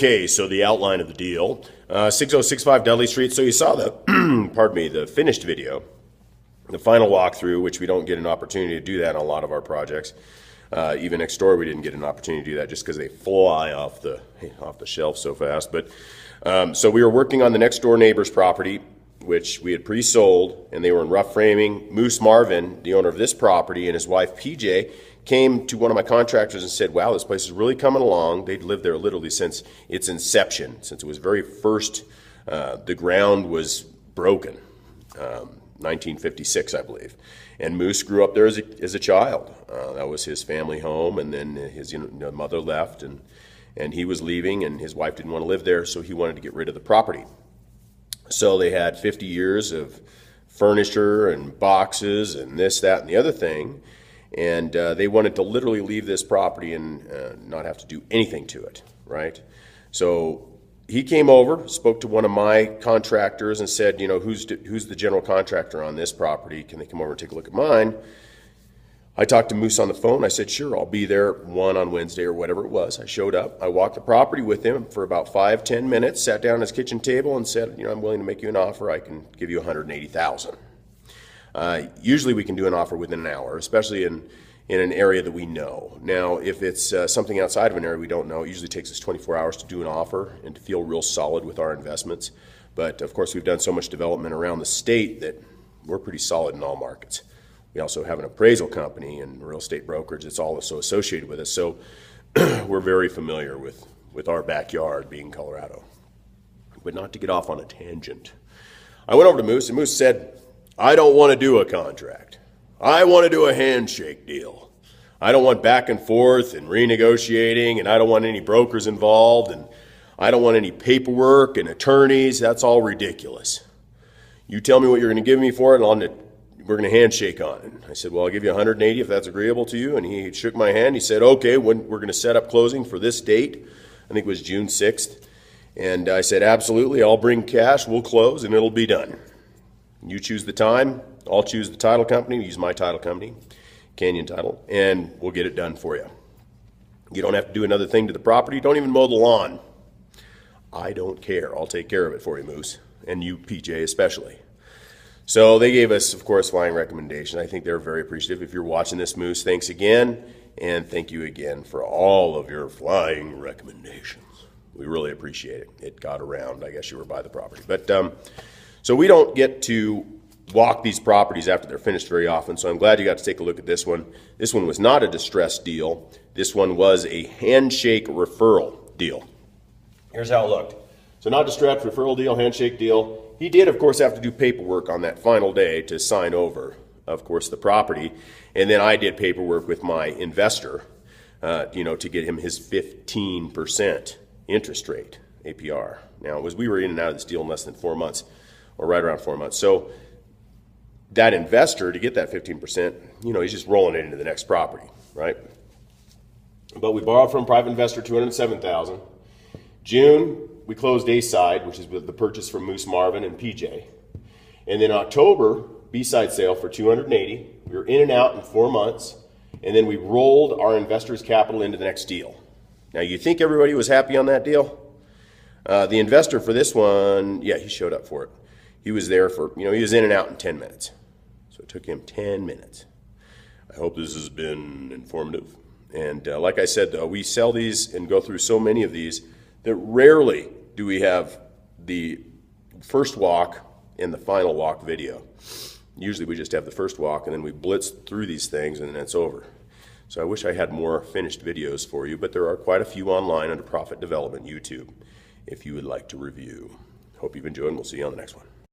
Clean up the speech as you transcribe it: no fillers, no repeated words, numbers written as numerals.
Okay, so the outline of the deal, 6065 Dudley Street. So you saw the, pardon me, the finished video, the final walkthrough, which we don't get an opportunity to do that on a lot of our projects. Even next door, we didn't get an opportunity to do that just because they fly off the shelf so fast. But so we were working on the next door neighbor's property, which we had pre-sold, and they were in rough framing. Moose Marvin, the owner of this property, and his wife PJ came to one of my contractors and said, wow, this place is really coming along. They'd lived there literally since its inception, since it was very first, the ground was broken, 1956, I believe. And Moose grew up there as a child. That was his family home, and then his mother left, and he was leaving, and his wife didn't want to live there, so he wanted to get rid of the property. So they had 50 years of furniture and boxes and this, that, and the other thing. And they wanted to literally leave this property and not have to do anything to it, right? So he came over, spoke to one of my contractors and said, you know, who's the general contractor on this property? Can they come over and take a look at mine? I talked to Moose on the phone. I said, sure, I'll be there on Wednesday or whatever it was. I showed up. I walked the property with him for about 5-10 minutes, sat down at his kitchen table and said, you know, I'm willing to make you an offer. I can give you $180,000. Usually we can do an offer within an hour, especially in an area that we know. Now, if it's something outside of an area we don't know, it usually takes us 24 hours to do an offer and to feel real solid with our investments. But of course, we've done so much development around the state that we're pretty solid in all markets. We also have an appraisal company and real estate brokerage that's also associated with us. So we're very familiar with our backyard being Colorado. But not to get off on a tangent. I went over to Moose, and Moose said, I don't want to do a contract. I want to do a handshake deal. I don't want back and forth and renegotiating, and I don't want any brokers involved, and I don't want any paperwork and attorneys. That's all ridiculous. You tell me what you're going to give me for it, and we're going to handshake on it. I said, well, I'll give you $180 if that's agreeable to you. And he shook my hand. He said, okay, when we're going to set up closing for this date. I think it was June 6th. And I said, absolutely, I'll bring cash, we'll close, and it'll be done. You choose the time, I'll choose the title company, use my title company, Canyon Title, and we'll get it done for you. You don't have to do another thing to the property, don't even mow the lawn. I don't care, I'll take care of it for you, Moose, and you, PJ, especially. So they gave us, of course, flying recommendation. I think they're very appreciative. If you're watching this, Moose, thanks again, and thank you again for all of your flying recommendations. We really appreciate it. It got around, I guess you were by the property. But so we don't get to walk these properties after they're finished very often, so I'm glad you got to take a look at this one. This one was not a distressed deal. This one was a handshake referral deal. Here's how it looked. So not distressed, referral deal, handshake deal. He did, of course, have to do paperwork on that final day to sign over, of course, the property. And then I did paperwork with my investor, to get him his 15% interest rate, APR. Now, we were in and out of this deal in less than 4 months, or right around 4 months. So that investor, to get that 15%, he's just rolling it into the next property, right? But we borrowed from a private investor $207,000. June, we closed A-side, which is with the purchase from Moose Marvin and PJ. And then October, B-side sale for $280,000. We were in and out in 4 months. And then we rolled our investor's capital into the next deal. Now, you think everybody was happy on that deal? The investor for this one, yeah, he showed up for it. He was there for, he was in and out in 10 minutes. So it took him 10 minutes. I hope this has been informative. And like I said, though, we sell these and go through so many of these that rarely do we have the first walk and the final walk video. Usually we just have the first walk and then we blitz through these things and then it's over. So I wish I had more finished videos for you, but there are quite a few online under Proffit Development YouTube if you would like to review. Hope you've enjoyed and we'll see you on the next one.